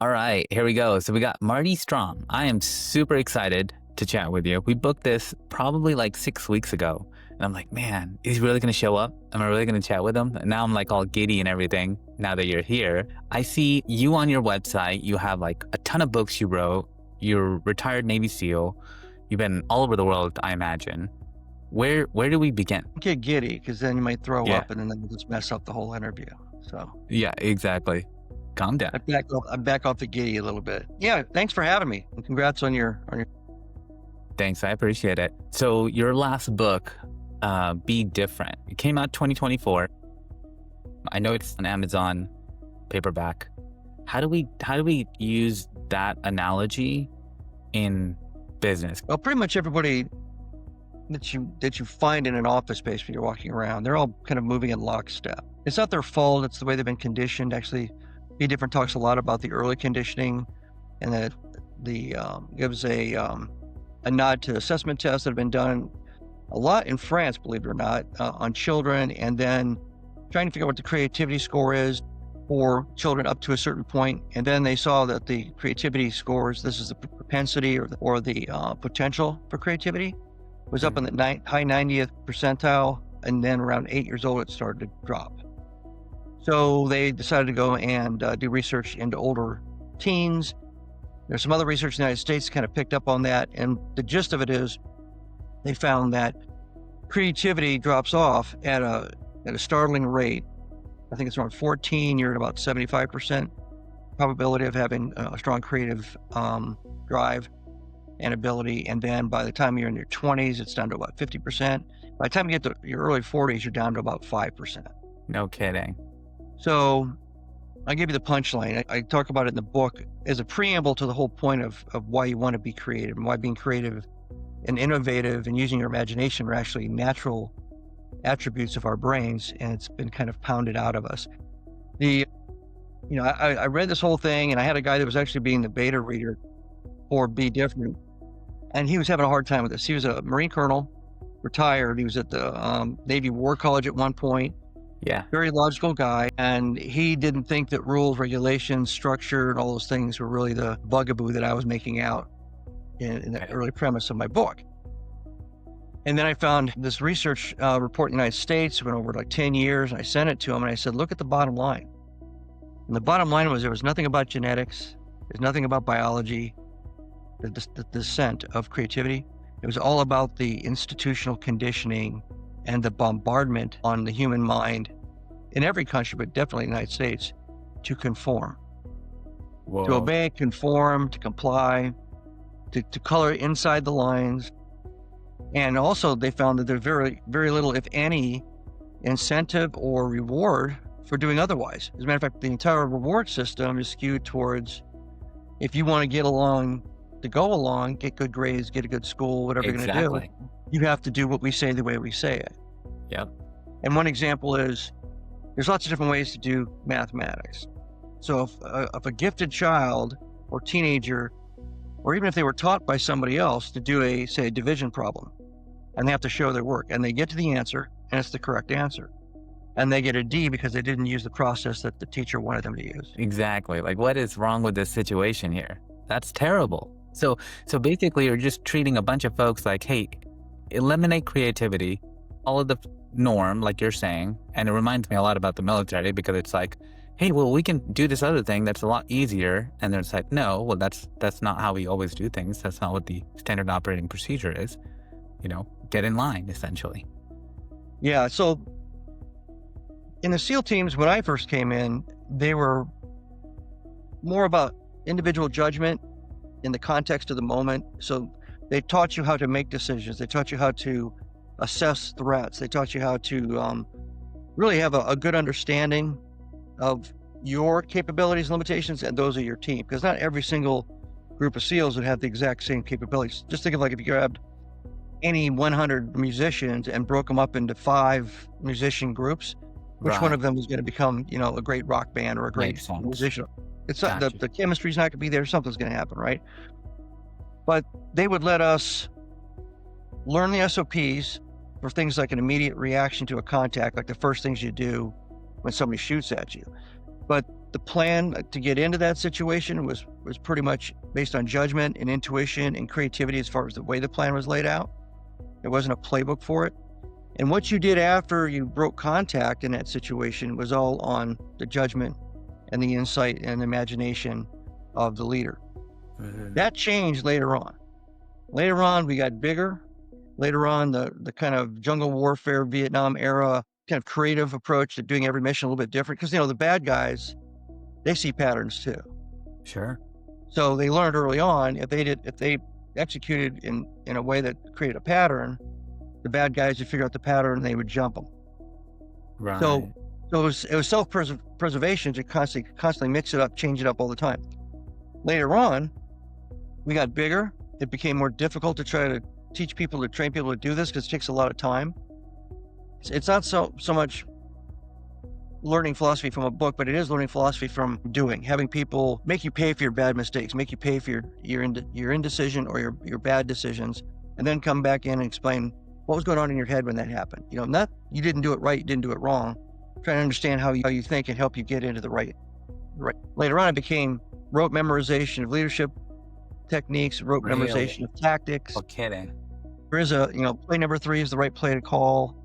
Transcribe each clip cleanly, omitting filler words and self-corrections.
All right, here we go. So we got Marty Strong. I am super excited to chat with you. We booked this probably like 6 weeks ago. And I'm like, man, is he really going to show up? Am I really going to chat with him? And now I'm like all giddy and everything now that you're here. I see you on your website. You have like a ton of books you wrote. You're retired Navy SEAL. You've been all over the world, I imagine. Where do we begin? Get giddy, because then you might throw Yeah. up and then that will just mess up the whole interview. So Yeah, exactly. Calm down. I back off the giddy a little bit. Yeah, thanks for having me, and congrats on your Thanks, I appreciate it. So your last book, Be Different, it came out 2024. I know it's on Amazon paperback. How do we use that analogy in business? Well, pretty much everybody that you find in an office space when you're walking around, they're all kind of moving in lockstep. It's not their fault. It's the way they've been conditioned. Actually, Be Different talks a lot about the early conditioning, and that gives a nod to assessment tests that have been done a lot in France, believe it or not, on children, and then trying to figure out what the creativity score is for children up to a certain point. And then they saw that the creativity scores, this is the propensity or the potential for creativity, was up in the high 90th percentile. And then around 8 years old, it started to drop. So they decided to go and do research into older teens. There's some other research in the United States kind of picked up on that. And the gist of it is they found that creativity drops off at a startling rate. I think it's around 14, you're at about 75% probability of having a strong creative drive and ability. And then by the time you're in your 20s, it's down to about 50%. By the time you get to your early 40s, you're down to about 5%. No kidding. So I give you the punchline. I talk about it in the book as a preamble to the whole point of why you want to be creative, and why being creative and innovative and using your imagination are actually natural attributes of our brains, and it's been kind of pounded out of us. I read this whole thing, and I had a guy that was actually being the beta reader for Be Different, and he was having a hard time with this. He was a Marine colonel, retired. He was at the Navy War College at one point. Yeah. Very logical guy, and he didn't think that rules, regulations, structure, and all those things were really the bugaboo that I was making out in the early premise of my book. And then I found this research report in the United States, went over like 10 years, and I sent it to him, and I said, look at the bottom line. And the bottom line was there was nothing about genetics, there's nothing about biology, the descent of creativity. It was all about the institutional conditioning and the bombardment on the human mind in every country, but definitely the United States, to conform. Whoa. To obey, conform, to comply, to color inside the lines. And also they found that there's very, very little, if any, incentive or reward for doing otherwise. As a matter of fact, the entire reward system is skewed towards, if you want to get along, to go along, get good grades, get a good school, whatever you're going to do, you have to do what we say the way we say it. Yep. And one example is, there's lots of different ways to do mathematics. So if a gifted child or teenager, or even if they were taught by somebody else to do a division problem, and they have to show their work, and they get to the answer, and it's the correct answer, and they get a D because they didn't use the process that the teacher wanted them to use. Exactly. Like, what is wrong with this situation here? That's terrible. So basically, you're just treating a bunch of folks like, hey, eliminate creativity, follow the norm, like you're saying. And it reminds me a lot about the military, because it's like, hey, well, we can do this other thing that's a lot easier. And then it's like, no, well, that's not how we always do things. That's not what the standard operating procedure is. Get in line, essentially. Yeah. So in the SEAL teams, when I first came in, they were more about individual judgment in the context of the moment. So they taught you how to make decisions. They taught you how to assess threats. They taught you how to really have a good understanding of your capabilities and limitations and those of your team, because not every single group of SEALs would have the exact same capabilities. Just think of, like, if you grabbed any 100 musicians and broke them up into 5 musician groups, which one of them is going to become, a great rock band or a great musician? It's not, the chemistry's not going to be there. Something's going to happen, right? But they would let us learn the SOPs for things like an immediate reaction to a contact, like the first things you do when somebody shoots at you. But The plan to get into that situation was pretty much based on judgment and intuition and creativity as far as the way the plan was laid out. There wasn't a playbook for it. And what you did after you broke contact in that situation was all on the judgment and the insight and imagination of the leader. That changed later on. Later on, we got bigger. Later on, the kind of jungle warfare, Vietnam era, kind of creative approach to doing every mission a little bit different. Because, the bad guys, they see patterns too. Sure. So they learned early on, if they executed in a way that created a pattern, the bad guys would figure out the pattern and they would jump them. Right. So it was self-preservation to constantly mix it up, change it up all the time. Later on, we got bigger. It became more difficult to try to teach people, to train people to do this because it takes a lot of time. It's not so much learning philosophy from a book, but it is learning philosophy from doing, having people make you pay for your bad mistakes, make you pay for your indecision or your bad decisions, and then come back in and explain what was going on in your head when that happened. Not you didn't do it right, you didn't do it wrong. Trying to understand how you think and help you get into the right. Later on, it became rote memorization of leadership techniques, rote memorization of tactics. No kidding. There is play number 3 is the right play to call.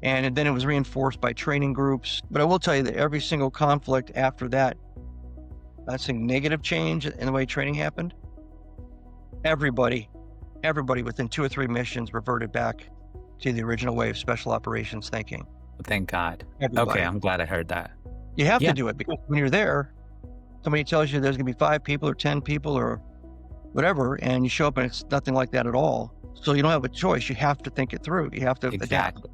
And then it was reinforced by training groups. But I will tell you that every single conflict after that, that's a negative change in the way training happened. Everybody within 2 or 3 missions reverted back to the original way of special operations thinking. Thank God. Everybody. Okay, I'm glad I heard that. You have to do it because when you're there, somebody tells you there's going to be 5 people or 10 people or whatever, and you show up and it's nothing like that at all. So you don't have a choice. You have to think it through. You have to adapt.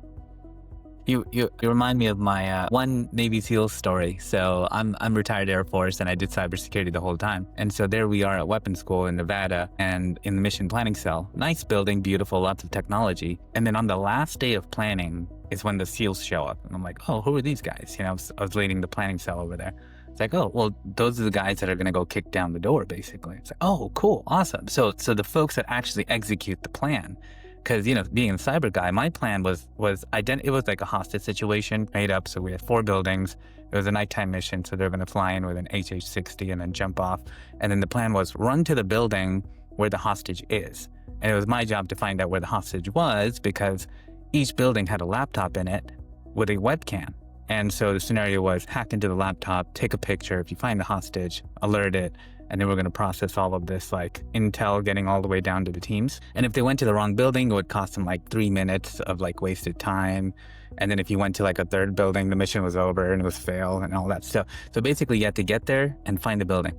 You remind me of my one Navy SEAL story. So I'm retired Air Force and I did cybersecurity the whole time. And so there we are at weapons school in Nevada and in the mission planning cell. Nice building, beautiful, lots of technology. And then on the last day of planning is when the SEALs show up. And I'm like, oh, who are these guys? I was leading the planning cell over there. It's like, oh, well, those are the guys that are going to go kick down the door, basically. It's like, oh, cool, awesome. So the folks that actually execute the plan. Because, being a cyber guy, my plan was it was like a hostage situation made up. So we had 4 buildings. It was a nighttime mission. So they're going to fly in with an HH-60 and then jump off. And then the plan was run to the building where the hostage is. And it was my job to find out where the hostage was because each building had a laptop in it with a webcam. And so the scenario was hack into the laptop, take a picture. If you find the hostage, alert it. And then we're going to process all of this like intel getting all the way down to the teams. And if they went to the wrong building, it would cost them like 3 minutes of like wasted time. And then if you went to like a third building, the mission was over and it was fail and all that stuff. So basically you had to get there and find the building.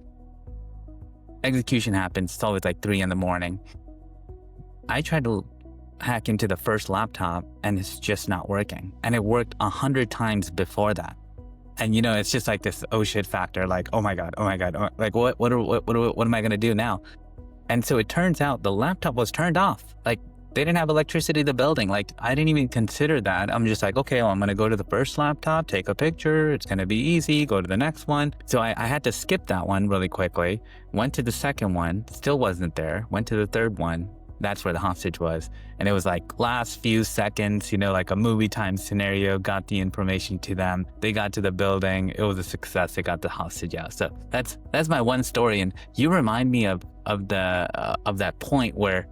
Execution happens. It's always like 3 a.m. I tried to hack into the first laptop and it's just not working. And it worked 100 times before that. And it's just like this oh shit factor, like oh my god, like what am I gonna do now? And so it turns out the laptop was turned off. Like they didn't have electricity in the building. Like I didn't even consider that. I'm just like, okay, well, I'm gonna go to the first laptop, take a picture. It's gonna be easy. Go to the next one. So I had to skip that one really quickly. Went to the second one, still wasn't there. Went to the third one. That's where the hostage was. And it was like last few seconds, like a movie time scenario, got the information to them. They got to the building. It was a success. They got the hostage out. So that's my one story. And you remind me of that point where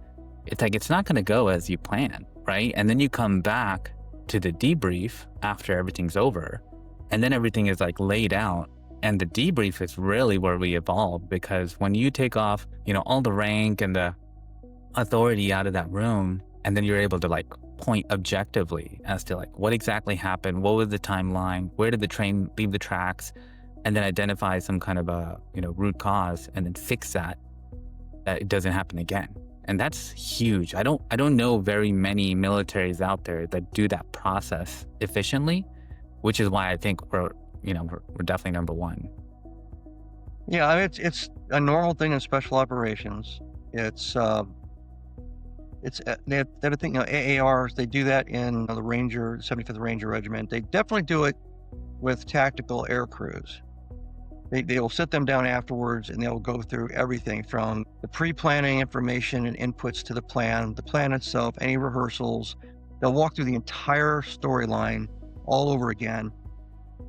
it's like, it's not going to go as you plan, right? And then you come back to the debrief after everything's over. And then everything is like laid out. And the debrief is really where we evolve because when you take off, all the rank and the authority out of that room, and then you're able to like point objectively as to like what exactly happened, what was the timeline, where did the train leave the tracks, and then identify some kind of a root cause and then fix that it doesn't happen again. And that's huge. I don't know very many militaries out there that do that process efficiently, which is why I think we're definitely number one. Yeah, I mean, it's a normal thing in special operations. They have to think, AARs, they do that in the 75th Ranger Regiment. They definitely do it with tactical air crews. They will sit them down afterwards and they'll go through everything from the pre-planning information and inputs to the plan itself, any rehearsals. They'll walk through the entire storyline all over again,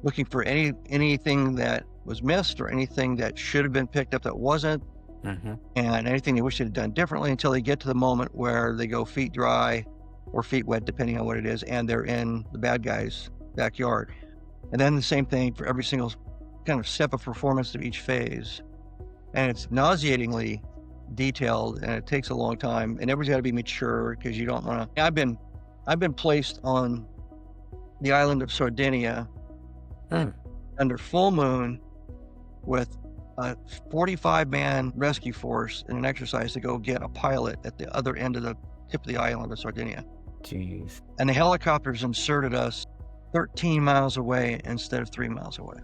looking for anything that was missed or anything that should have been picked up that wasn't, Mm-hmm. and anything they wish they'd done differently until they get to the moment where they go feet dry or feet wet, depending on what it is, and they're in the bad guy's backyard. And then the same thing for every single kind of step of performance of each phase. And it's nauseatingly detailed, and it takes a long time, and everybody's got to be mature because you don't want to. I've been placed on the island of Sardinia under full moon with a 45-man rescue force in an exercise to go get a pilot at the other end of the tip of the island of Sardinia. Jeez. And the helicopters inserted us 13 miles away instead of 3 miles away.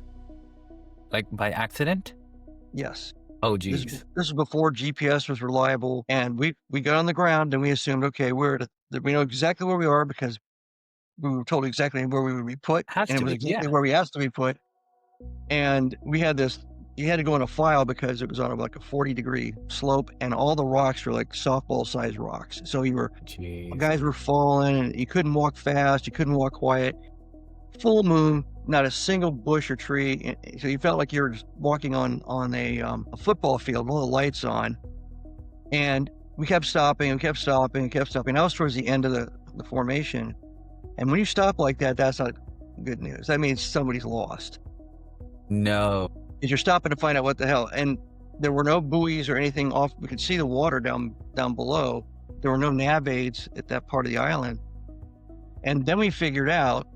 Like by accident? Yes. Oh, This geez. is before GPS was reliable, and we got on the ground and we assumed, okay, we know exactly where we are because we were told exactly where we would be put, Has and it to was be, exactly yeah. where we asked to be put. And we had this, you had to go in a file because it was on like a 40-degree slope, and all the rocks were like softball-sized rocks. So Jeez. guys were falling, and you couldn't walk fast, you couldn't walk quiet. Full moon, not a single bush or tree. So you felt like you were just walking on a football field with all the lights on. And we kept stopping and kept stopping and kept stopping. That was towards the end of the formation. And when you stop like that, that's not good news. That means somebody's lost. No. Because you're stopping to find out what the hell. And there were no buoys or anything off. We could see the water down below. There were no nav aids at that part of the island. And then we figured out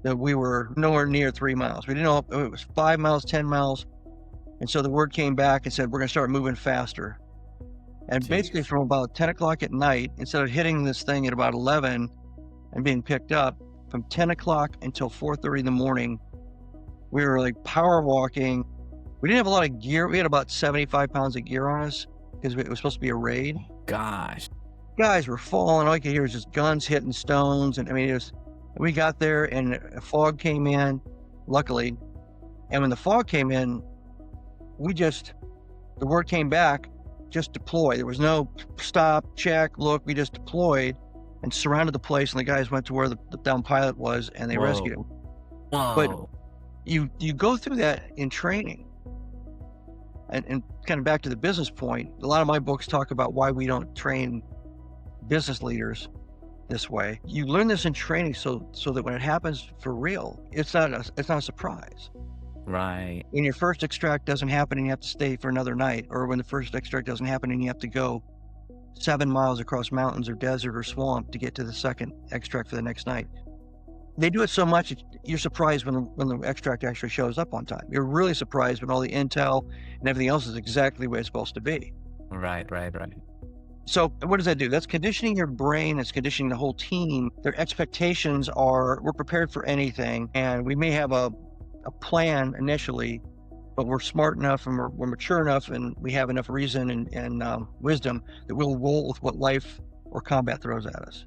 that we were nowhere near 3 miles. We didn't know if it was 5 miles, 10 miles. And so the word came back and said, we're going to start moving faster. And basically from about 10 o'clock at night, instead of hitting this thing at about 11 and being picked up, from 10 o'clock until 4:30 in the morning, we were like power walking. We didn't have a lot of gear. We had about 75 pounds of gear on us because it was supposed to be a raid. Gosh. Guys were falling. All you could hear was just guns hitting stones. And I mean, we got there and a fog came in, luckily. And when the fog came in, the word came back, just deploy. There was no stop, check, look. We just deployed and surrounded the place. And the guys went to where the down pilot was, and they rescued him. Whoa. But you go through that in training. And kind of back to the business point, a lot of my books talk about why we don't train business leaders this way. You learn this in training so that when it happens for real, it's not a surprise. Right. When your first extract doesn't happen and you have to stay for another night, or when the first extract doesn't happen and you have to go 7 miles across mountains or desert or swamp to get to the second extract for the next night. They do it so much, you're surprised when the extract actually shows up on time. You're really surprised when all the intel and everything else is exactly the way it's supposed to be. Right. So what does that do? That's conditioning your brain. It's conditioning the whole team. Their expectations are, we're prepared for anything, and we may have a plan initially, but we're smart enough and we're mature enough, and we have enough reason and wisdom that we'll roll with what life or combat throws at us.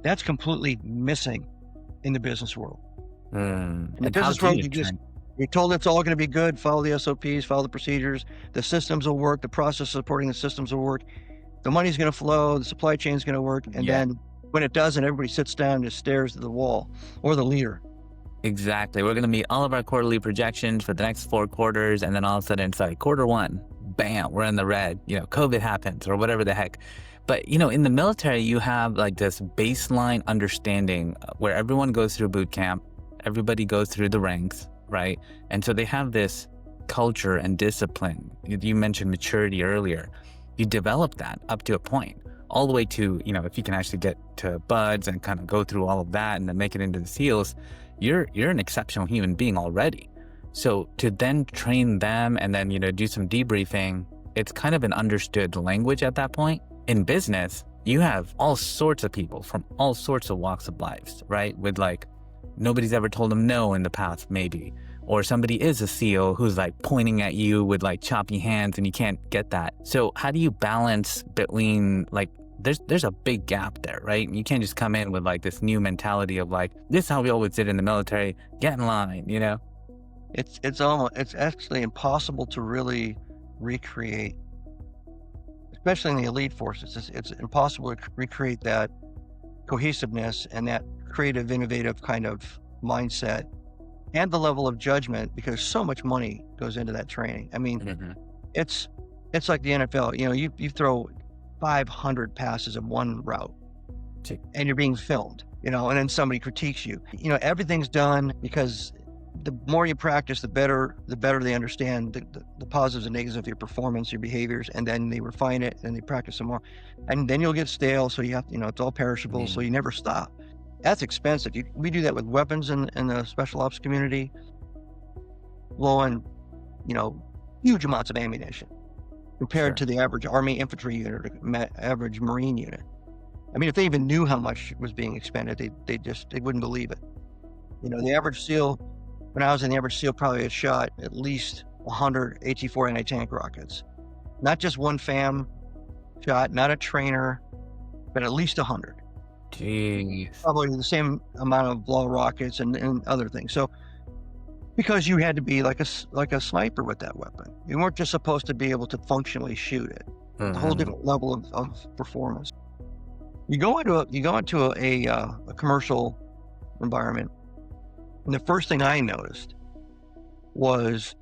That's completely missing in the business world. In the business world, you're told it's all going to be good. Follow the SOPs, follow the procedures. The systems will work. The process supporting the systems will work. The money's going to flow. The supply chain's going to work. And then when it doesn't, everybody sits down and just stares at the wall or the leader. Exactly. We're going to meet all of our quarterly projections for the next 4 quarters. And then all of a sudden it's like quarter 1, bam, we're in the red. COVID happens or whatever the heck. But, in the military, you have like this baseline understanding where everyone goes through boot camp. Everybody goes through the ranks, right? And so they have this culture and discipline. You mentioned maturity earlier. You develop that up to a point, all the way to, if you can actually get to buds and kind of go through all of that and then make it into the SEALs, you're an exceptional human being already. So to then train them and then, do some debriefing, it's kind of an understood language at that point. In business, you have all sorts of people from all sorts of walks of lives, right? With like, nobody's ever told them no in the past, maybe. Or somebody is a SEAL who's like pointing at you with like choppy hands and you can't get that. So how do you balance between like, there's a big gap there, right? You can't just come in with like this new mentality of like, this is how we always did in the military, get in line, It's actually impossible to really recreate, especially in the elite forces. It's impossible to recreate that cohesiveness and that creative, innovative kind of mindset and the level of judgment, because so much money goes into that training. I mean, Mhm. it's like the NFL. You throw 500 passes of one route, Gee. and you're being filmed, and then somebody critiques you. Everything's done because the more you practice, the better they understand the positives and negatives of your performance, your behaviors, and then they refine it and they practice some more. And then you'll get stale, so you have, it's all perishable, so you never stop. That's expensive. We do that with weapons in the special ops community, blowing, huge amounts of ammunition compared to the average Army infantry unit or average Marine unit. I mean, if they even knew how much was being expended, they wouldn't believe it. The average SEAL, when I was in the average SEAL, probably had shot at least 100 AT-4 anti-tank rockets. Not just one FAM shot, not a trainer, but at least 100. Jeez. Probably the same amount of blow rockets and other things. So, because you had to be like a sniper with that weapon. You weren't just supposed to be able to functionally shoot it. A whole different level of performance. You go into a commercial environment, and the first thing I noticed was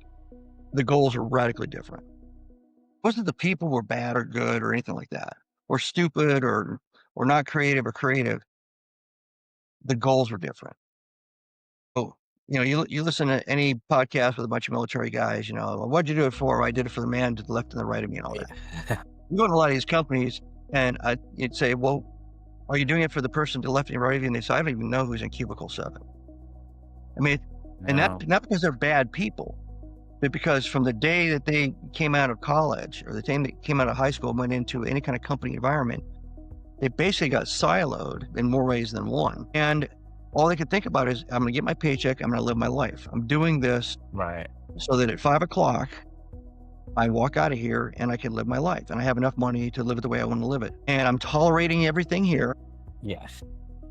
the goals are radically different. It wasn't the people were bad or good or anything like that, or stupid or not creative or creative. The goals were different. Oh, you listen to any podcast with a bunch of military guys, what'd you do it for? I did it for the man to the left and the right of me and all that. Yeah. You go to a lot of these companies and you'd say, well, are you doing it for the person to the left and right of you? And they say, I don't even know who's in cubicle 7. I mean, and No. not because they're bad people, but because from the day that they came out of college or the time they came out of high school and went into any kind of company environment, they basically got siloed in more ways than one. And all they could think about is, I'm going to get my paycheck. I'm going to live my life. I'm doing this Right. so that at 5 o'clock, I walk out of here and I can live my life. And I have enough money to live it the way I want to live it. And I'm tolerating everything here Yes.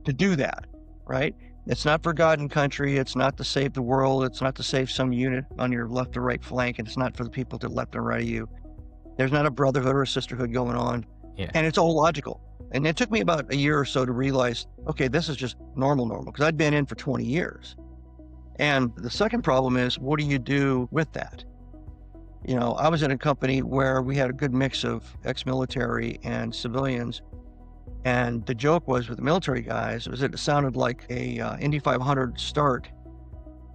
to do that, right? It's not for God and country. It's not to save the world. It's not to save some unit on your left or right flank. And it's not for the people to the left and right of you. There's not a brotherhood or a sisterhood going on. Yeah. And it's all logical. And it took me about a year or so to realize, okay, this is just normal, because I'd been in for 20 years. And the second problem is, what do you do with that? I was in a company where we had a good mix of ex-military and civilians. And the joke was with the military guys, was that it sounded like a Indy 500 start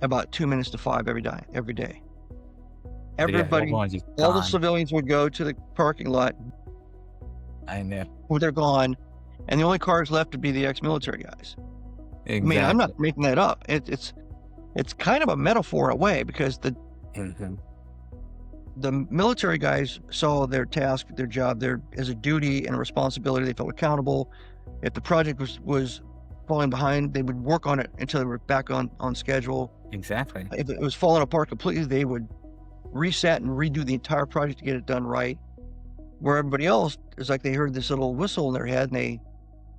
about 2 minutes to 5 every day. Everybody, all the civilians would go to the parking lot. I know. Where they're gone, and the only cars left would be the ex-military guys. Exactly. I mean, I'm not making that up. It's kind of a metaphor in a way, because the military guys saw their task, their job there as a duty and a responsibility. They felt accountable. If the project was falling behind, they would work on it until they were back on schedule. Exactly. If it was falling apart completely, they would reset and redo the entire project to get it done right. Where everybody else is like, they heard this little whistle in their head and they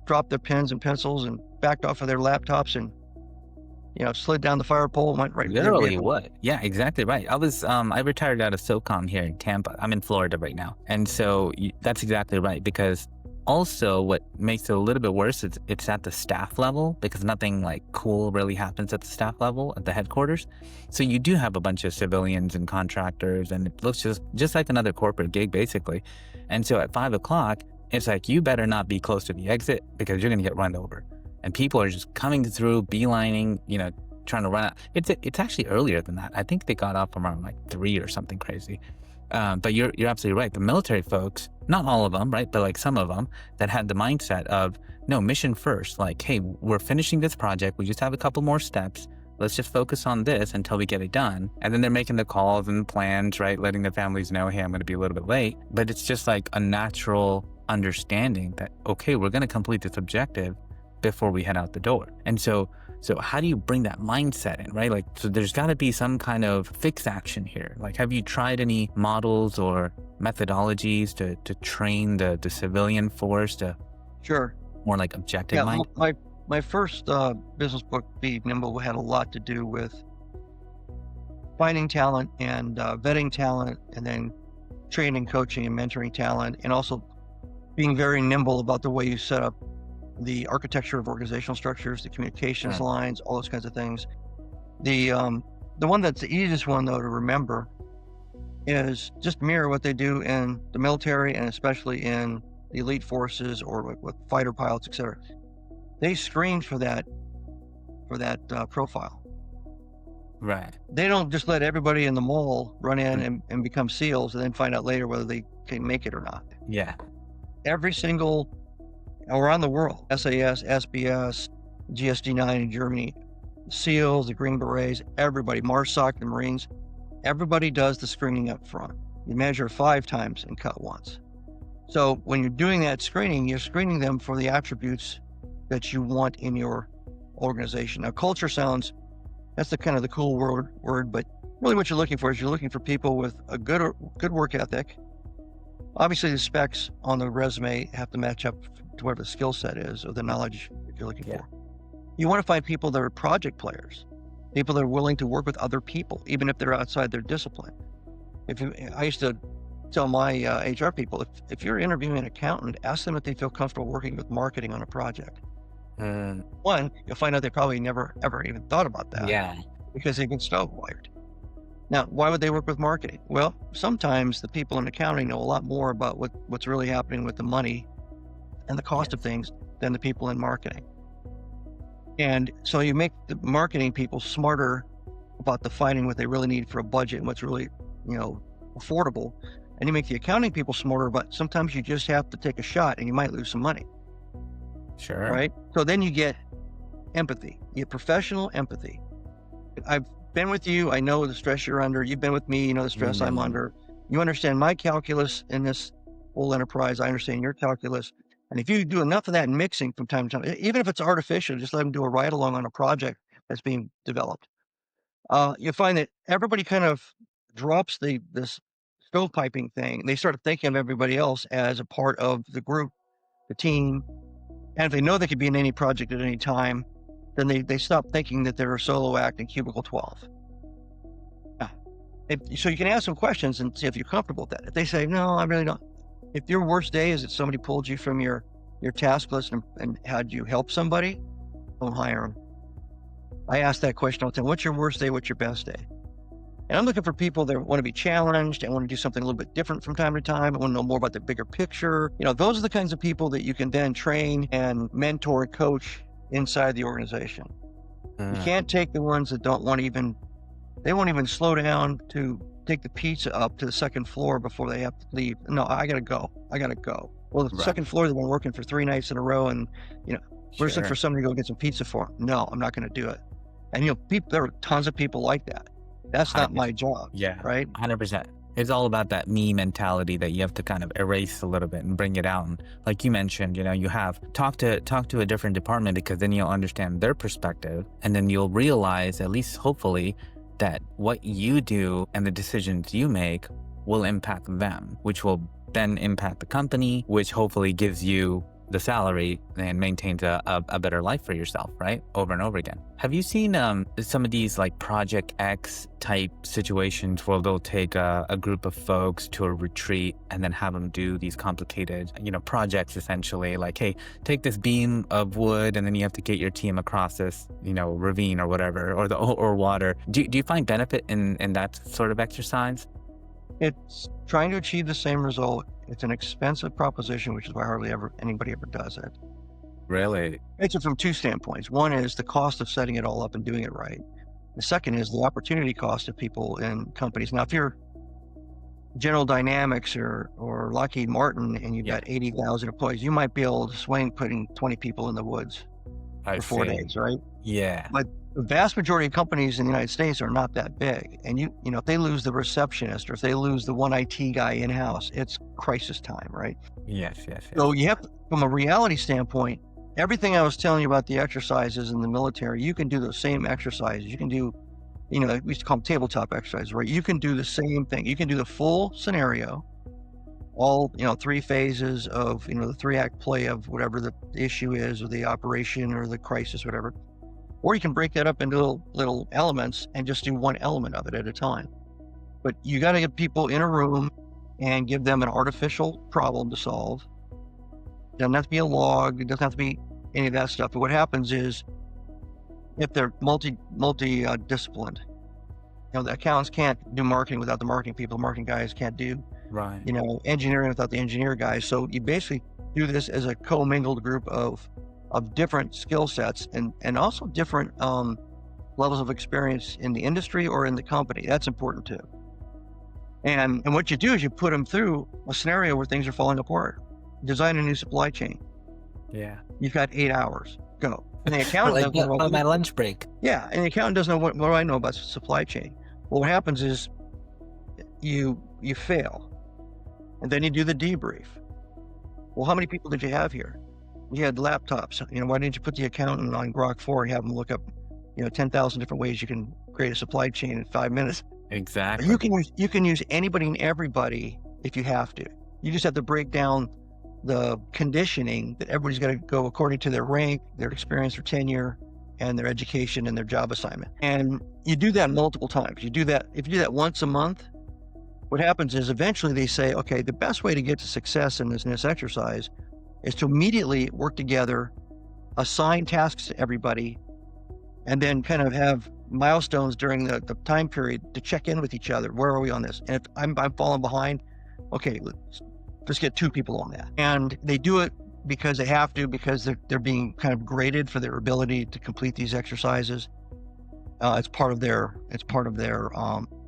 dropped their pens and pencils and backed off of their laptops and slid down the fire pole and went right. Literally what? Yeah, exactly right. I retired out of SOCOM here in Tampa. I'm in Florida right now. And so that's exactly right, because also what makes it a little bit worse is it's at the staff level, because nothing like cool really happens at the staff level at the headquarters. So you do have a bunch of civilians and contractors, and it looks just like another corporate gig basically. And so at 5 o'clock, it's like, you better not be close to the exit because you're going to get run over. And people are just coming through, beelining, trying to run out. It's actually earlier than that. I think they got off around like 3 or something crazy. But you're absolutely right. The military folks, not all of them, right? But like some of them that had the mindset of, no, mission first. Like, hey, we're finishing this project. We just have a couple more steps. Let's just focus on this until we get it done. And then they're making the calls and plans, right? Letting the families know, hey, I'm going to be a little bit late. But it's just like a natural understanding that, okay, we're going to complete this objective before we head out the door. And so how do you bring that mindset in, right? Like, so there's got to be some kind of fixed action here. Like, have you tried any models or methodologies to train the civilian force to more like objective mind? My first business book, Be Nimble, had a lot to do with finding talent and vetting talent, and then training, coaching, and mentoring talent, and also being very nimble about the way you set up the architecture of organizational structures, the communications lines, all those kinds of things. The one that's the easiest one though to remember is just mirror what they do in the military and especially in the elite forces or with fighter pilots, etc. They screen for that profile. Right. They don't just let everybody in the mall run in and become SEALs and then find out later whether they can make it or not. Yeah. Every single around the world, SAS, SBS, GSD-9 in Germany, SEALs, the Green Berets, everybody, MARSOC, the Marines, everybody does the screening up front. You measure 5 times and cut once. So when you're doing that screening, you're screening them for the attributes that you want in your organization. Now, culture sounds, that's the kind of the cool word, but really what you're looking for is you're looking for people with a good work ethic. Obviously, the specs on the resume have to match up to whatever the skill set is or the knowledge that you're looking for. You want to find people that are project players, people that are willing to work with other people, even if they're outside their discipline. I used to tell my HR people, if you're interviewing an accountant, ask them if they feel comfortable working with marketing on a project. One, you'll find out they probably never, ever even thought about that. Yeah. Because they've been stove-wired. Now, why would they work with marketing? Well, sometimes the people in accounting know a lot more about what's really happening with the money and the cost of things than the people in marketing. And so you make the marketing people smarter about defining what they really need for a budget and what's really, affordable. And you make the accounting people smarter, but sometimes you just have to take a shot and you might lose some money. Sure. Right? So then you get empathy. You get professional empathy. I've been with you. I know the stress you're under. You've been with me. You know the stress I'm under. You understand my calculus in this whole enterprise. I understand your calculus. And if you do enough of that mixing from time to time, even if it's artificial, just let them do a ride along on a project that's being developed. You find that everybody kind of drops this stovepiping thing. They start thinking of everybody else as a part of the group, the team. And if they know they could be in any project at any time, then they stop thinking that they're a solo act in cubicle 12. So you can ask them questions and see if you're comfortable with that. If they say, no, I really don't. If your worst day is that somebody pulled you from your task list and had you help somebody, don't hire them. I ask that question all the time. What's your worst day? What's your best day? And I'm looking for people that want to be challenged and want to do something a little bit different from time to time. I want to know more about the bigger picture. Those are the kinds of people that you can then train and mentor and coach inside the organization. You can't take the ones that won't even slow down to take the pizza up to the second floor before they have to leave. No, I gotta go. Well, the second floor, they've been working for 3 nights in a row and, we're looking for somebody to go get some pizza for them. No, I'm not gonna do it. And, there are tons of people like that. That's not my job. Yeah. Right. 100%. It's all about that me mentality that you have to kind of erase a little bit and bring it out. And like you mentioned, you have talk to a different department because then you'll understand their perspective and then you'll realize, at least hopefully, that what you do and the decisions you make will impact them, which will then impact the company, which hopefully gives you the salary and maintains a better life for yourself, right? Over and over again. Have you seen some of these like Project X type situations where they'll take a group of folks to a retreat and then have them do these complicated, projects essentially, like, hey, take this beam of wood and then you have to get your team across this, ravine or whatever, or water. Do you find benefit in that sort of exercise? It's trying to achieve the same result. It's an expensive proposition, which is why hardly anybody ever does it. Really? It's from 2 standpoints. One is the cost of setting it all up and doing it right. The second is the opportunity cost of people in companies. Now, if you're General Dynamics or Lockheed Martin and you've got 80,000 employees, you might be able to swing putting 20 people in the woods for 4 days, right? Yeah. But the vast majority of companies in the United States are not that big. And if they lose the receptionist or if they lose the one IT guy in-house, it's crisis time, right? Yes. So you have to, from a reality standpoint, everything I was telling you about the exercises in the military, you can do those same exercises. You can do, we used to call them tabletop exercises, right? You can do the same thing. You can do the full scenario, all, 3 phases of, the 3-act play of whatever the issue is or the operation or the crisis, whatever. Or you can break that up into little elements and just do one element of it at a time. But you got to get people in a room and give them an artificial problem to solve. It doesn't have to be a log. It doesn't have to be any of that stuff. But what happens is if they're disciplined. The accountants can't do marketing without the marketing people. The marketing guys can't do, Right. engineering without the engineer guys. So you basically do this as a commingled group of different skill sets and also different levels of experience in the industry or in the company. That's important too. And what you do is you put them through a scenario where things are falling apart. Design a new supply chain. Yeah. You've got 8 hours. Go. And the Or accountant like doesn't know on my lunch break. Yeah, and the accountant doesn't know what do I know about supply chain. Well, what happens is you fail, and then you do the debrief. Well, how many people did you have here? You had laptops. Why didn't you put the accountant on Grok 4 and have them look up, 10,000 different ways you can create a supply chain in 5 minutes? Exactly. You can use anybody and everybody if you have to. You just have to break down the conditioning that everybody's got to go according to their rank, their experience, their tenure, and their education and their job assignment. And you do that multiple times. If you do that once a month, what happens is eventually they say, okay, the best way to get to success in this exercise is to immediately work together, assign tasks to everybody, and then kind of have milestones during the time period to check in with each other. Where are we on this? And if I'm falling behind, okay, let's get 2 people on that. And they do it because they have to, because they're being kind of graded for their ability to complete these exercises. It's part of their,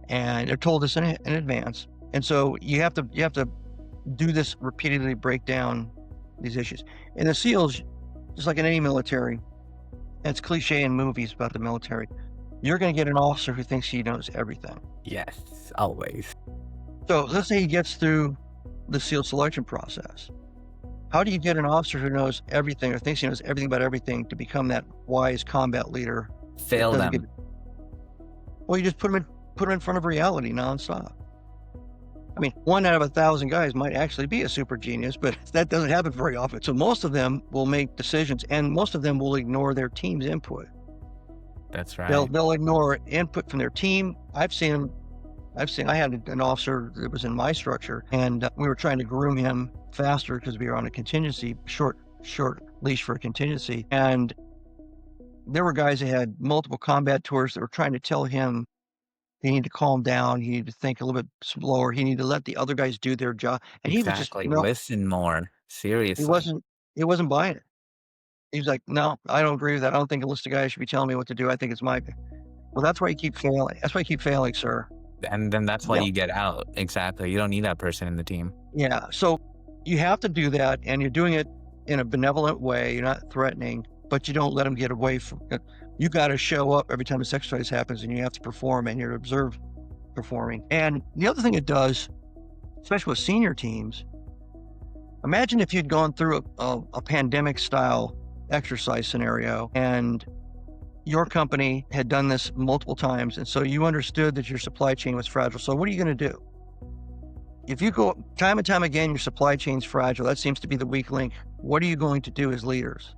and they're told this in advance. And so you have to do this repeatedly, break down these issues. In the SEALs, just like in any military, and it's cliche in movies about the military, you're going to get an officer who thinks he knows everything. Yes, always. So let's say he gets through the SEAL selection process. How do you get an officer who knows everything or thinks he knows everything about everything to become that wise combat leader? Fail them. Well, you just put them in front of reality nonstop. I mean, 1 out of 1,000 guys might actually be a super genius, but that doesn't happen very often. So most of them will make decisions, and most of them will ignore their team's input. That's right. They'll ignore input from their team. I had an officer that was in my structure, and we were trying to groom him faster because we were on a contingency, short leash for a contingency. And there were guys that had multiple combat tours that were trying to tell him he needed to calm down, he needed to think a little bit slower, he needed to let the other guys do their job. And he was just, listen more. Seriously. he wasn't buying it. He was like, no, I don't agree with that. I don't think a list of guys should be telling me what to do. I think it's my. Well, that's why you keep failing. That's why you keep failing, sir. And then that's why you get out. Exactly. You don't need that person in the team. Yeah. So you have to do that, and you're doing it in a benevolent way. You're not threatening, but you don't let them get away from it. You got to show up every time this exercise happens, and you have to perform, and you're observed performing. And the other thing it does, especially with senior teams, imagine if you'd gone through a pandemic style exercise scenario, and your company had done this multiple times, and so you understood that your supply chain was fragile. So what are you going to do? If you go time and time again, your supply chain's fragile, that seems to be the weak link. What are you going to do as leaders?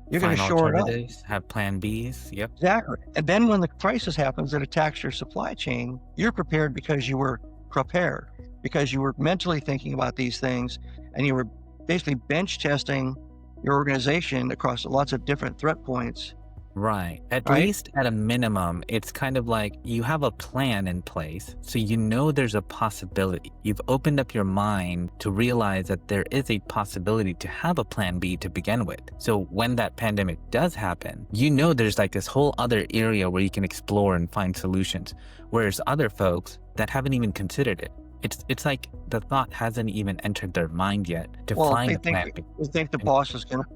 You're going to shore it up. Have plan Bs. Yep. Exactly. And then when the crisis happens that attacks your supply chain, you're prepared because you were prepared, because you were mentally thinking about these things, and you were basically bench testing your organization across lots of different threat points. Right. At least at a minimum, it's kind of like you have a plan in place. So you know there's a possibility. You've opened up your mind to realize that there is a possibility to have a plan B to begin with. So when that pandemic does happen, you know there's like this whole other area where you can explore and find solutions. Whereas other folks that haven't even considered it, it's like the thought hasn't even entered their mind yet to find a plan B. They think the boss is going to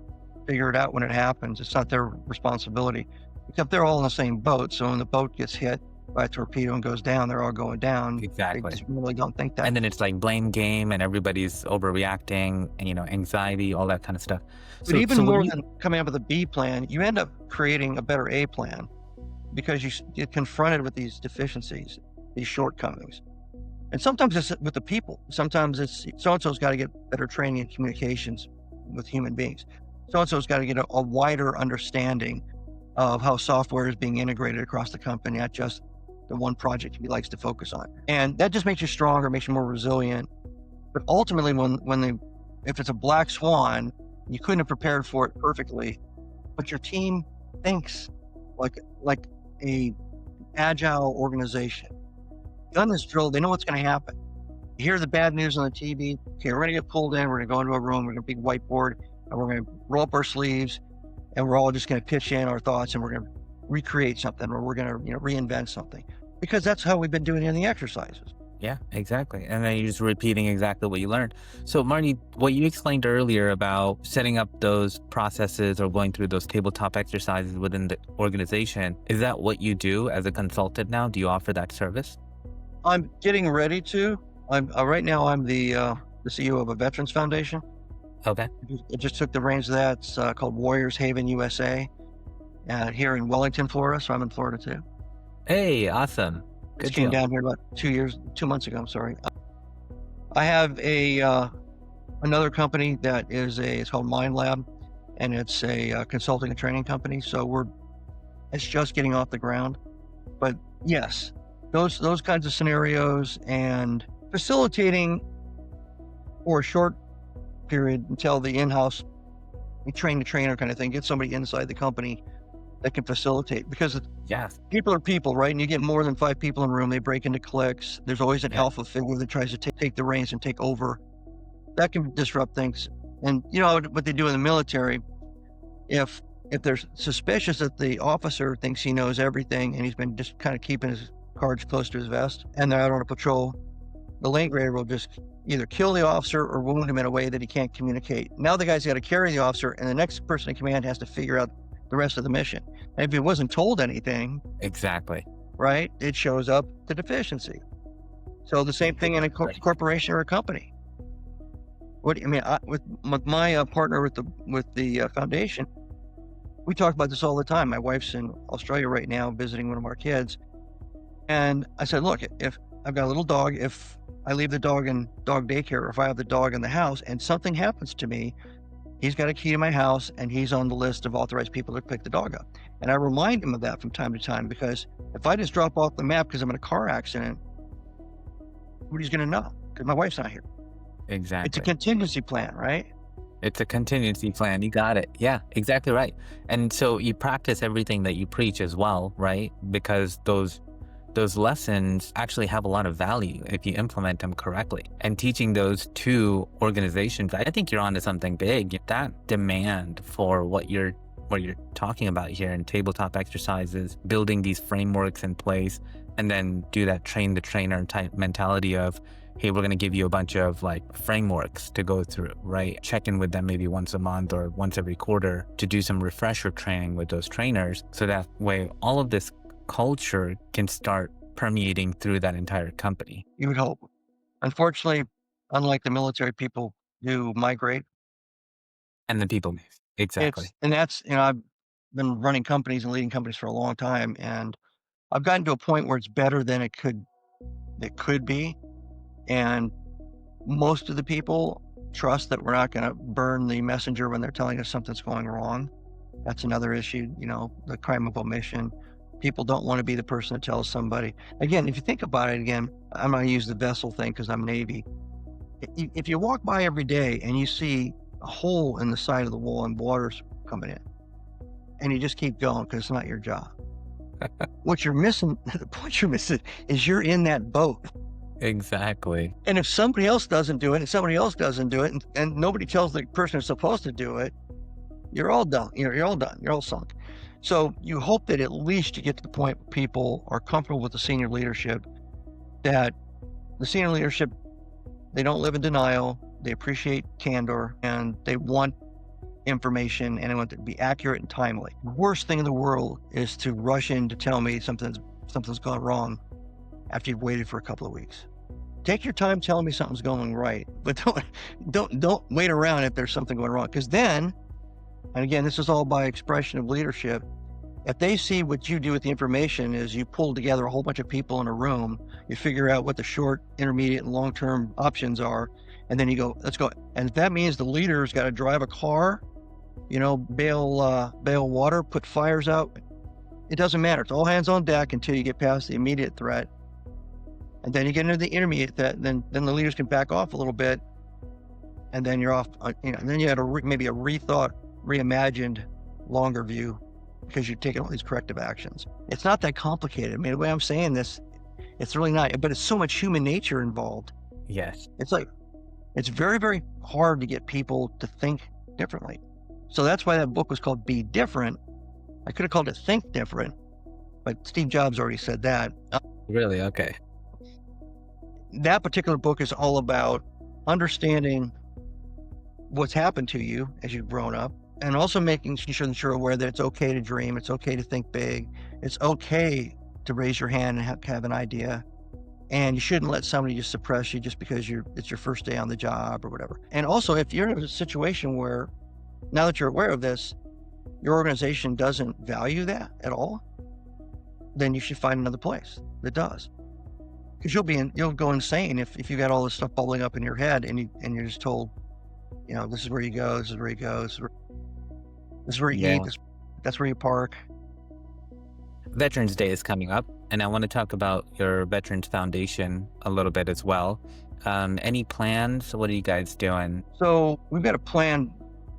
figure it out when it happens. It's not their responsibility, except they're all in the same boat. So when the boat gets hit by a torpedo and goes down, they're all going down. Exactly. They just really don't think that. And then it's like blame game, and everybody's overreacting, and anxiety, all that kind of stuff. But even more than coming up with a B plan, you end up creating a better A plan because you get confronted with these deficiencies, these shortcomings. And sometimes it's with the people. Sometimes it's so-and-so's got to get better training in communications with human beings. So-and-so's got to get a wider understanding of how software is being integrated across the company, not just the one project he likes to focus on. And that just makes you stronger, makes you more resilient. But ultimately, if it's a black swan, you couldn't have prepared for it perfectly, but your team thinks like a agile organization. Done this drill, they know what's going to happen. You hear the bad news on the TV. Okay, we're going to get pulled in. We're going to go into a room. We're going to big whiteboard, and we're going to roll up our sleeves, and we're all just going to pitch in our thoughts, and we're going to recreate something, or we're going to reinvent something, because that's how we've been doing it in the exercises. Yeah, exactly. And then you're just repeating exactly what you learned. So Marty, what you explained earlier about setting up those processes or going through those tabletop exercises within the organization, is that what you do as a consultant now? Do you offer that service? I'm getting ready to. Right now I'm the CEO of a Veterans Foundation. Okay. I just took the reins of that. It's called Warriors Haven USA, here in Wellington, Florida. So I'm in Florida too. Hey, awesome. Good Just came deal. down here about 2 months ago. I'm sorry. I have another company that it's called Mind Lab, and it's a consulting and training company. So it's just getting off the ground. But yes, those kinds of scenarios and facilitating for a short period until the in-house, we train the trainer kind of thing, get somebody inside the company that can facilitate, because Yes. people are people, right? And you get more than 5 people in a room, they break into cliques. There's always an alpha figure that tries to take the reins and take over. That can disrupt things. And you know what they do in the military, if they're suspicious that the officer thinks he knows everything and he's been just kind of keeping his cards close to his vest, and they're out on a patrol, the lane grader will just either kill the officer or wound him in a way that he can't communicate. Now the guy's got to carry the officer, and the next person in command has to figure out the rest of the mission. And if he wasn't told anything, Exactly. right, it shows up the deficiency. So the same thing in a corporation or a company. With my partner with the foundation, we talk about this all the time. My wife's in Australia right now visiting one of our kids, and I said, look, if I've got a little dog, if I leave the dog in dog daycare, or if I have the dog in the house and something happens to me, he's got a key to my house and he's on the list of authorized people to pick the dog up. And I remind him of that from time to time, because if I just drop off the map because I'm in a car accident, nobody's going to know, because my wife's not here. Exactly. It's a contingency plan, right? It's a contingency plan. You got it. Yeah, exactly right. And so you practice everything that you preach as well, right? Because those lessons actually have a lot of value if you implement them correctly. And teaching those to organizations, I think you're onto something big. That demand for what you're talking about here in tabletop exercises, building these frameworks in place, and then do that train the trainer type mentality of, hey, we're going to give you a bunch of like frameworks to go through, right? Check in with them maybe once a month or once every quarter to do some refresher training with those trainers. So that way all of this culture can start permeating through that entire company. You would hope. Unfortunately, unlike the military, people do migrate. And then people move. Exactly. I've been running companies and leading companies for a long time, and I've gotten to a point where it's better than it could be. And most of the people trust that we're not going to burn the messenger when they're telling us something's going wrong. That's another issue, the crime of omission. People don't want to be the person that tells somebody. Again, if you think about it again, I'm going to use the vessel thing because I'm Navy. If you walk by every day and you see a hole in the side of the wall and water's coming in, and you just keep going because it's not your job. What you're missing, the point you're missing is you're in that boat. Exactly. And if somebody else doesn't do it and somebody else doesn't do it and nobody tells the person who's supposed to do it, you're all done. You're all done. You're all sunk. So you hope that at least you get to the point where people are comfortable with the senior leadership, that the senior leadership, they don't live in denial, they appreciate candor, and they want information, and they want it to be accurate and timely. The worst thing in the world is to rush in to tell me something's gone wrong after you've waited for a couple of weeks. Take your time telling me something's going right, but don't wait around if there's something going wrong, because then, and again, this is all by expression of leadership, if they see what you do with the information is you pull together a whole bunch of people in a room, you figure out what the short, intermediate, and long-term options are, and then you go, let's go. And if that means the leader's got to drive a car, bail water, put fires out, it doesn't matter. It's all hands on deck until you get past the immediate threat. And then you get into the intermediate threat, then the leaders can back off a little bit, and then you're off, and then you had maybe a rethought, reimagined, longer view because you're taking all these corrective actions. It's not that complicated. I mean, the way I'm saying this, it's really not, but it's so much human nature involved. Yes. It's like, it's very, very hard to get people to think differently. So that's why that book was called Be Different. I could have called it Think Different, but Steve Jobs already said that. Really? Okay. That particular book is all about understanding what's happened to you as you've grown up, and also making sure that you're aware that it's okay to dream, it's okay to think big, it's okay to raise your hand and have an idea, and you shouldn't let somebody just suppress you just because it's your first day on the job or whatever. And also, if you're in a situation where, now that you're aware of this, your organization doesn't value that at all, then you should find another place that does. Because you'll go insane if you got all this stuff bubbling up in your head and you're just told, this is where you go, this is where you go, this is where you eat, that's where you park. Veterans Day is coming up, and I want to talk about your Veterans Foundation a little bit as well. Any plans? What are you guys doing? So we've got a planned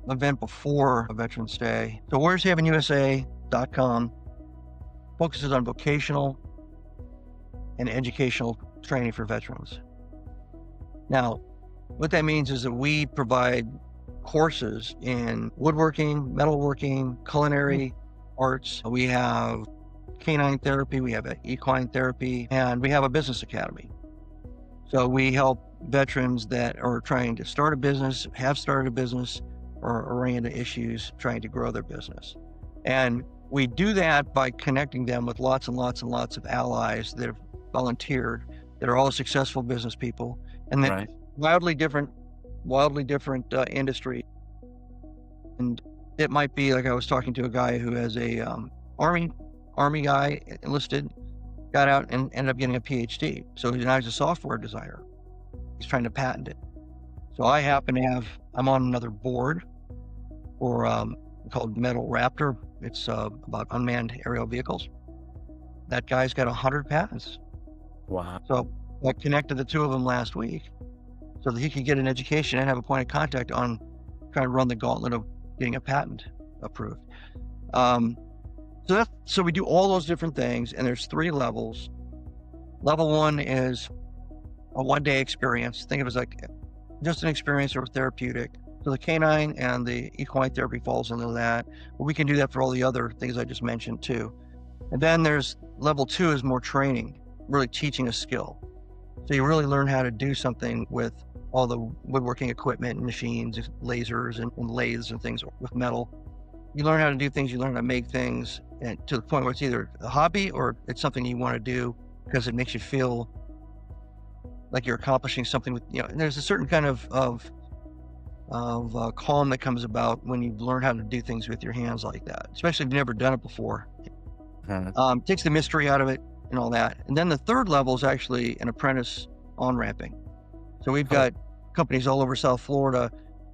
event before Veterans Day. So warriorshavenusa.com focuses on vocational and educational training for veterans. Now, what that means is that we provide courses in woodworking, metalworking, culinary arts. We have canine therapy, we have equine therapy, and we have a business academy. So we help veterans that are trying to start a business, have started a business, or are into issues trying to grow their business. And we do that by connecting them with lots and lots and lots of allies that have volunteered, that are all successful business people, and then wildly different industry. And it might be like, I was talking to a guy who has a army guy, enlisted, got out and ended up getting a PhD. So now he's a software designer. He's trying to patent it. So I happen to I'm on another board for called Metal Raptor. It's about unmanned aerial vehicles. That guy's got 100 patents. Wow. So I connected the two of them last week so that he could get an education and have a point of contact on trying to run the gauntlet of getting a patent approved. So we do all those different things, and there's 3 levels. Level 1 is a one-day experience. Think of it as like just an experience or therapeutic. So the canine and the equine therapy falls into that. But we can do that for all the other things I just mentioned too. And then there's level 2 is more training, really teaching a skill. So you really learn how to do something with all the woodworking equipment and machines, lasers and lathes and things with metal. You learn how to do things, you learn how to make things, and to the point where it's either a hobby or it's something you want to do because it makes you feel like you're accomplishing something with, and there's a certain kind of calm that comes about when you learn how to do things with your hands like that, especially if you've never done it before. Takes the mystery out of it and all that. And then the 3rd level is actually an apprentice on-ramping. So we've got companies all over South Florida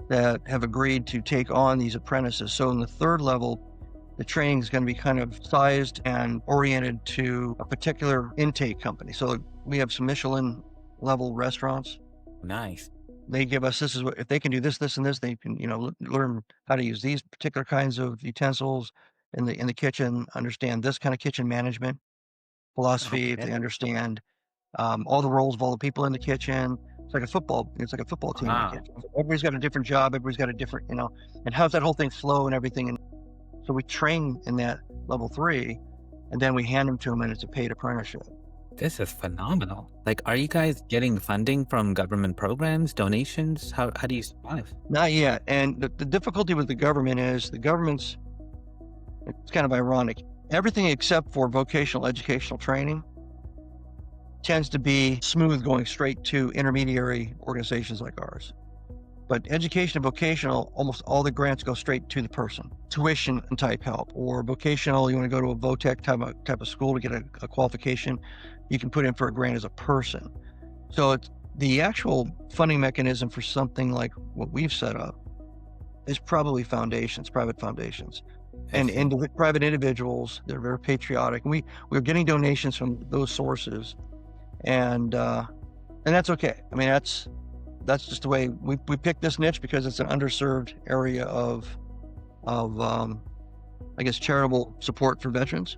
that have agreed to take on these apprentices. So in the 3rd level, the training is going to be kind of sized and oriented to a particular intake company. So we have some Michelin level restaurants. Nice. They give us, this is what, if they can do this, this, and this, they can, learn how to use these particular kinds of utensils in the kitchen, understand this kind of kitchen management philosophy. If they understand all the roles of all the people in the kitchen. It's like a football team in the kitchen. Everybody's got a different job, everybody's got a different, and how's that whole thing flow and everything. And so we train in that level 3, and then we hand them to them, and it's a paid apprenticeship. This is phenomenal. Like, are you guys getting funding from government programs, donations? How do you survive? Not yet. And the difficulty with the government is it's kind of ironic. Everything except for vocational educational training tends to be smooth, going straight to intermediary organizations like ours. But education and vocational, almost all the grants go straight to the person. Tuition and type help, or vocational, you want to go to a VOTEC type of school to get a qualification, you can put in for a grant as a person. So the actual funding mechanism for something like what we've set up is probably private foundations. And private individuals, they're very patriotic. We're getting donations from those sources, and that's okay. I mean, that's just the way we picked this niche, because it's an underserved area of I guess, charitable support for veterans.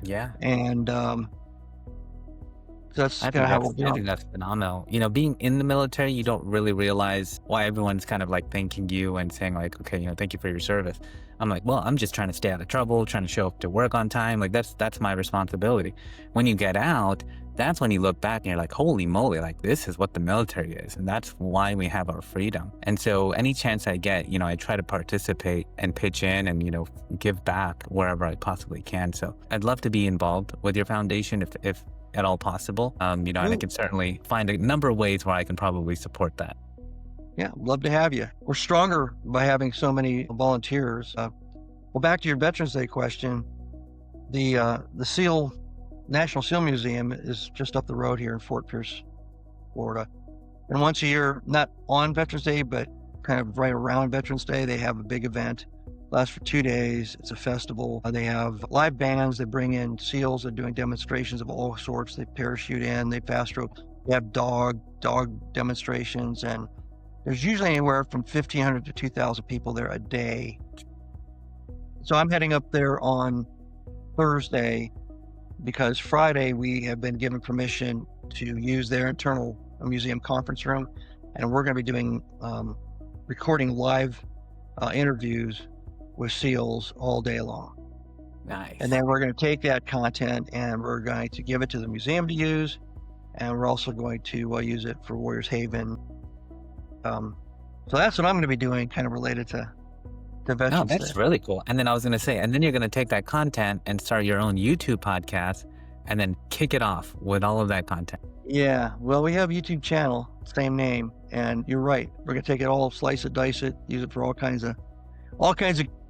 Yeah. And that's kind of how we're I doing. think that's phenomenal. Being in the military, you don't really realize why everyone's kind of like thanking you and saying like, okay, thank you for your service. I'm like, well, I'm just trying to stay out of trouble, trying to show up to work on time. Like that's my responsibility. When you get out, that's when you look back and you're like, holy moly, like this is what the military is. And that's why we have our freedom. And so any chance I get, I try to participate and pitch in and, give back wherever I possibly can. So I'd love to be involved with your foundation if at all possible. And I can certainly find a number of ways where I can probably support that. Yeah, love to have you. We're stronger by having so many volunteers. Well, back to your Veterans Day question, the National SEAL Museum is just up the road here in Fort Pierce, Florida. And once a year, not on Veterans Day, but kind of right around Veterans Day, they have a big event. Lasts for 2 days. It's a festival. They have live bands. They bring in SEALs. They're doing demonstrations of all sorts. They parachute in. They fast rope. They have dog demonstrations, and there's usually anywhere from 1,500 to 2,000 people there a day. So I'm heading up there on Thursday because Friday we have been given permission to use their internal museum conference room, and we're going to be doing recording live interviews with SEALs all day long. Nice. And then we're going to take that content and we're going to give it to the museum to use, and we're also going to use it for Warriors Haven. So that's what I'm going to be doing, kind of related to Veterans No, that's Day. really cool. And then I was going to say, and then you're going to take that content and start your own YouTube podcast and then kick it off with all of that content. Yeah, well, we have a YouTube channel, same name, and you're right. We're going to take it all, slice it, dice it, use it for all kinds of.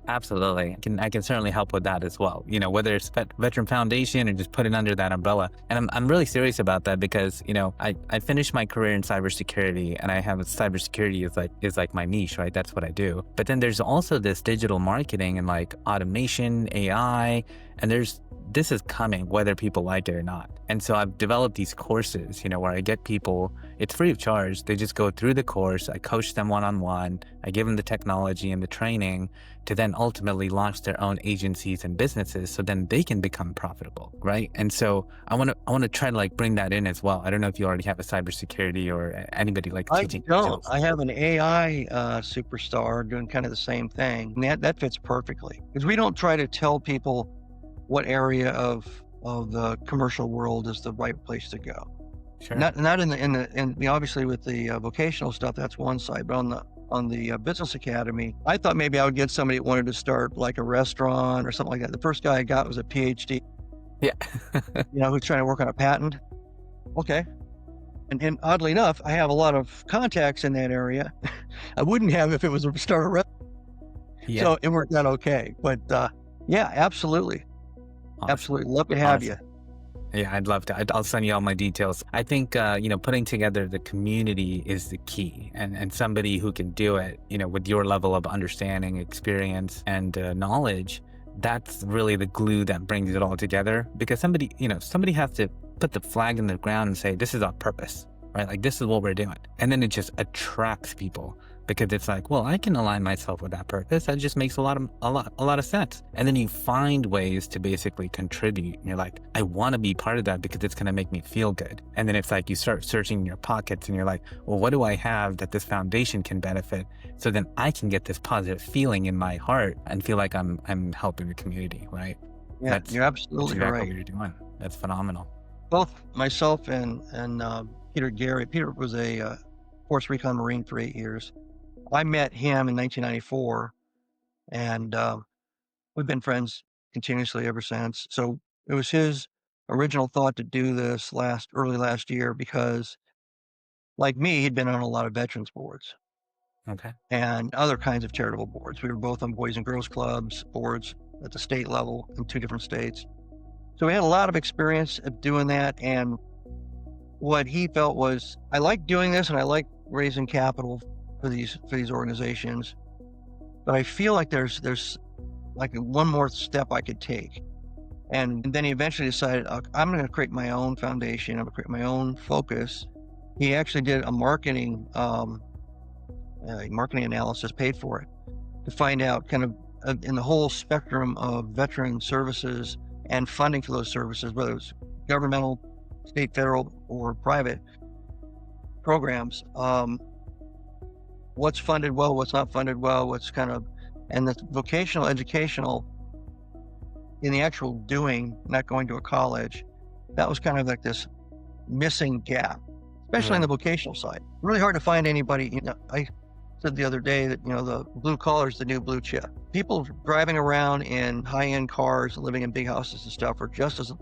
Absolutely. I can certainly help with that as well. Whether it's Veteran Foundation or just put it under that umbrella. And I'm really serious about that because, I finished my career in cybersecurity, and I have cybersecurity is like my niche, right? That's what I do. But then there's also this digital marketing and like automation, AI, and this is coming whether people like it or not. And so I've developed these courses, where I get people, it's free of charge. They just go through the course. I coach them one-on-one. I give them the technology and the training to then ultimately launch their own agencies and businesses so then they can become profitable, right? And so I want to try to like bring that in as well. I don't know if you already have a cybersecurity or anybody like teaching. I don't. I have an AI superstar doing kind of the same thing. And that fits perfectly because we don't try to tell people what area of the commercial world is the right place to go. Sure. Not in obviously with the vocational stuff, that's one side, but on the business academy, I thought maybe I would get somebody that wanted to start like a restaurant or something like that. The first guy I got was a PhD. Yeah. Who's trying to work on a patent. Okay. And oddly enough, I have a lot of contacts in that area. I wouldn't have if it was a start a restaurant. Yeah. So it worked out okay. But yeah, absolutely. Awesome. Absolutely. Love to have you. Yeah, I'd love to. I'll send you all my details. I think, putting together the community is the key, and somebody who can do it, with your level of understanding, experience, and knowledge, that's really the glue that brings it all together. Because somebody has to put the flag in the ground and say, this is our purpose, right? Like, this is what we're doing. And then it just attracts people because it's like, well, I can align myself with that purpose. That just makes a lot of sense. And then you find ways to basically contribute. And you're like, I want to be part of that because it's going to make me feel good. And then it's like you start searching in your pockets and you're like, well, what do I have that this foundation can benefit? So then I can get this positive feeling in my heart and feel like I'm helping the community, right? Yeah, you're absolutely exactly right. What you're doing. That's phenomenal. Both myself and Peter Gary. Peter was a Force Recon Marine for 8 years. I met him in 1994, and we've been friends continuously ever since. So it was his original thought to do this early last year because, like me, he'd been on a lot of veterans boards. Okay. And other kinds of charitable boards. We were both on Boys and Girls Clubs boards at the state level in 2 different states. So we had a lot of experience of doing that. And what he felt was, I like doing this and I like raising capital for these organizations, but I feel like there's like one more step I could take. And then he eventually decided, I'm going to create my own foundation. I'm going to create my own focus. He actually did a marketing analysis, paid for it, to find out kind of in the whole spectrum of veteran services and funding for those services, whether it's governmental, state, federal, or private programs, what's funded well, what's not funded well, what's kind of, and the vocational educational in the actual doing, not going to a college, that was kind of like this missing gap, especially on the vocational side. Really hard to find anybody. I said the other day that, the blue collar is the new blue chip. People driving around in high-end cars, living in big houses and stuff are just as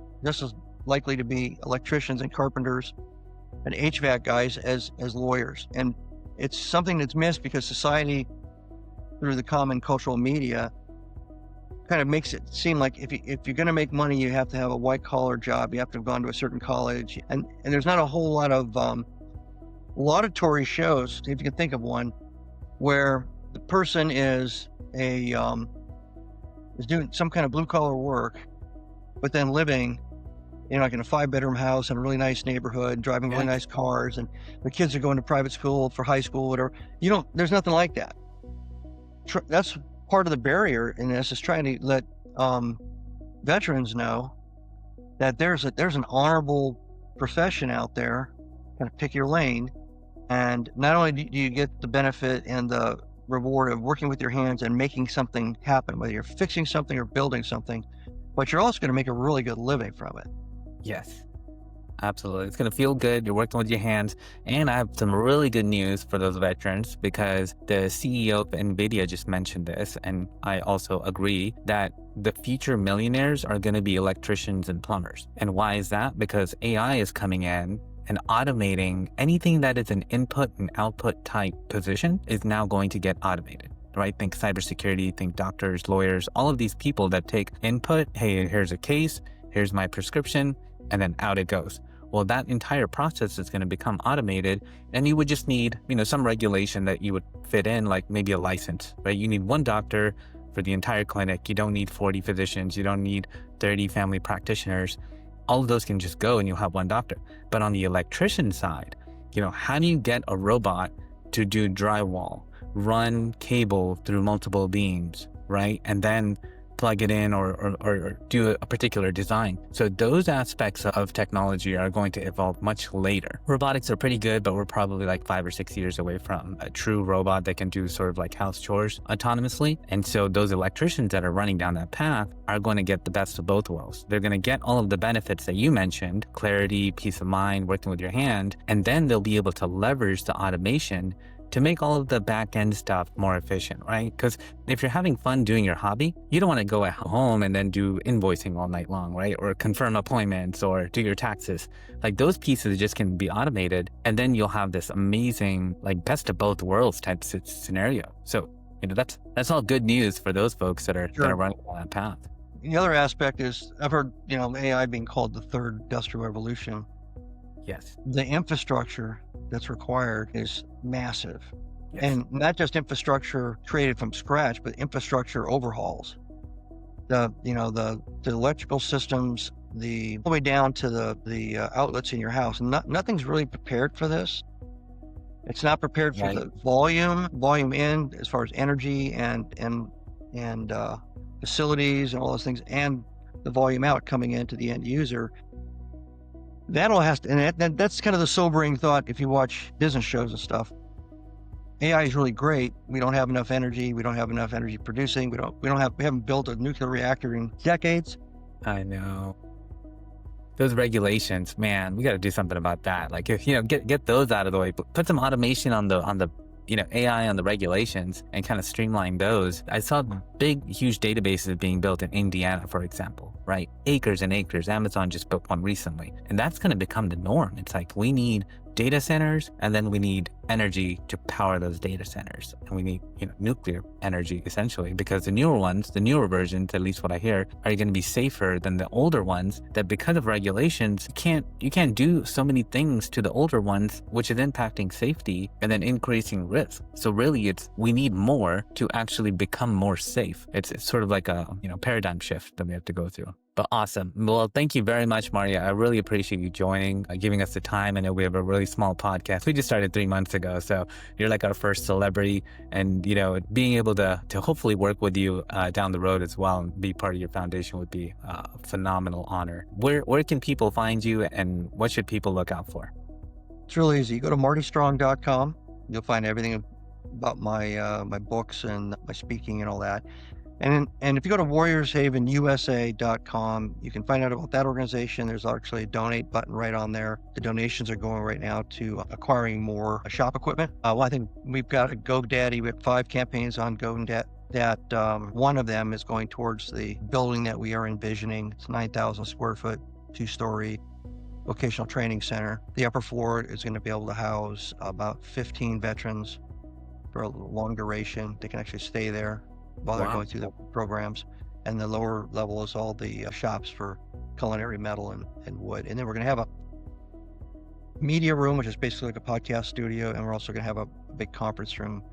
likely to be electricians and carpenters and HVAC guys as lawyers. And it's something that's missed because society, through the common cultural media, kind of makes it seem like if you're going to make money, you have to have a white collar job. You have to have gone to a certain college, and there's not a whole lot of laudatory shows, if you can think of one, where the person is doing some kind of blue collar work, but then living, like in a 5-bedroom house in a really nice neighborhood, driving really nice cars, and the kids are going to private school for high school, whatever. There's nothing like that. That's part of the barrier in this, is trying to let veterans know that there's an honorable profession out there. Kind of pick your lane, and not only do you get the benefit and the reward of working with your hands and making something happen, whether you're fixing something or building something, but you're also going to make a really good living from it. Yes, absolutely. It's going to feel good. You're working with your hands. And I have some really good news for those veterans, because the CEO of NVIDIA just mentioned this, and I also agree that the future millionaires are going to be electricians and plumbers. And why is that? Because AI is coming in and automating anything that is an input and output type position is now going to get automated. Right? Think cybersecurity, think doctors, lawyers, all of these people that take input. Hey, here's a case, here's my prescription, and then out it goes. Well, that entire process is going to become automated, and you would just need, some regulation that you would fit in, like maybe a license, right? You need one doctor for the entire clinic. You don't need 40 physicians. You don't need 30 family practitioners. All of those can just go and you'll have one doctor. But on the electrician side, how do you get a robot to do drywall, run cable through multiple beams, right? And then plug it in or do a particular design. So those aspects of technology are going to evolve much later. Robotics are pretty good, but we're probably like 5 or 6 years away from a true robot that can do sort of like house chores autonomously. And so those electricians that are running down that path are going to get the best of both worlds. They're going to get all of the benefits that you mentioned, clarity, peace of mind, working with your hand, and then they'll be able to leverage the automation to make all of the back end stuff more efficient, right? Because if you're having fun doing your hobby, you don't want to go at home and then do invoicing all night long, right? Or confirm appointments or do your taxes. Like those pieces just can be automated, and then you'll have this amazing, like best of both worlds type scenario. So, that's all good news for those folks that are running on that path. The other aspect is, I've heard, AI being called the third industrial revolution. Yes. The infrastructure that's required is massive. Yes. And not just infrastructure created from scratch, but infrastructure overhauls. The electrical systems, all the way down to the outlets in your house. And nothing's really prepared for this. It's not prepared for the volume in as far as energy and facilities and all those things, and the volume out coming into the end user. That's kind of the sobering thought if you watch business shows and stuff. AI is really great. We don't have enough energy. We don't have enough energy producing. We haven't built a nuclear reactor in decades. I know. Those regulations, man, we got to do something about that. Like, if get those out of the way. Put some automation on the AI on the regulations and kind of streamline those. I saw big, huge databases being built in Indiana, for example, right? Acres and acres. Amazon just built one recently, and that's going to become the norm. It's like we need data centers, and then we need energy to power those data centers, and we need nuclear energy essentially, because the newer versions, at least what I hear, are going to be safer than the older ones, that because of regulations you can't do so many things to the older ones, which is impacting safety and then increasing risk. So really we need more to actually become more safe. It's sort of like a paradigm shift that we have to go through. But awesome. Well, thank you very much, Mario. I really appreciate you joining, giving us the time. I know we have a really small podcast. We just started 3 months ago, so you're like our first celebrity, and being able to hopefully work with you down the road as well and be part of your foundation would be a phenomenal honor. Where can people find you, and what should people look out for? It's really easy. You go to martystrong.com. You'll find everything about my my books and my speaking and all that. And if you go to warriorshavenusa.com, you can find out about that organization. There's actually a donate button right on there. The donations are going right now to acquiring more shop equipment. Well, I think we've got a GoDaddy. We have 5 campaigns on GoDaddy. One of them is going towards the building that we are envisioning. It's 9,000 square foot, 2-story vocational training center. The upper floor is going to be able to house about 15 veterans for a long duration. They can actually stay there while they're going through the programs. And the lower level is all the shops for culinary metal and wood. And then we're going to have a media room, which is basically like a podcast studio. And we're also going to have a big conference room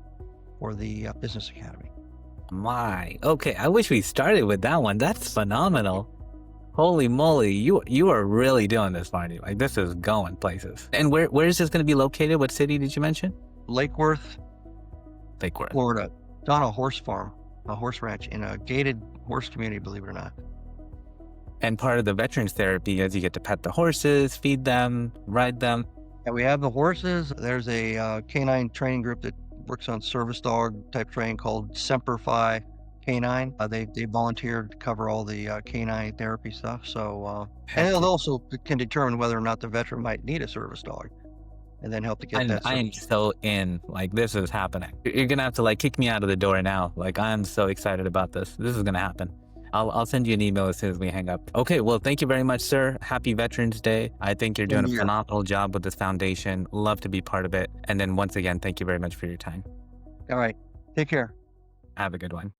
for the Business Academy. Okay, I wish we started with that one. That's phenomenal. Holy moly, you are really doing this, Marty. Like, this is going places. And where is this going to be located? What city did you mention? Lake Worth, Worth. Florida. It's on a horse farm, a horse ranch in a gated horse community, believe it or not. And part of the veterans therapy is you get to pet the horses, feed them, ride them. And we have the horses. There's a canine training group that works on service dog type training called Semperfi Canine. They volunteered to cover all the canine therapy stuff. So and they'll also can determine whether or not the veteran might need a service dog, and then help to get that. I am so in. Like, this is happening. You're gonna have to like kick me out of the door now. Like, I'm so excited about this. This is gonna happen. I'll send you an email as soon as we hang up. Okay, well, thank you very much, sir. Happy Veterans Day. I think you're doing a phenomenal job with this foundation. Love to be part of it. And then once again, thank you very much for your time. All right. Take care. Have a good one.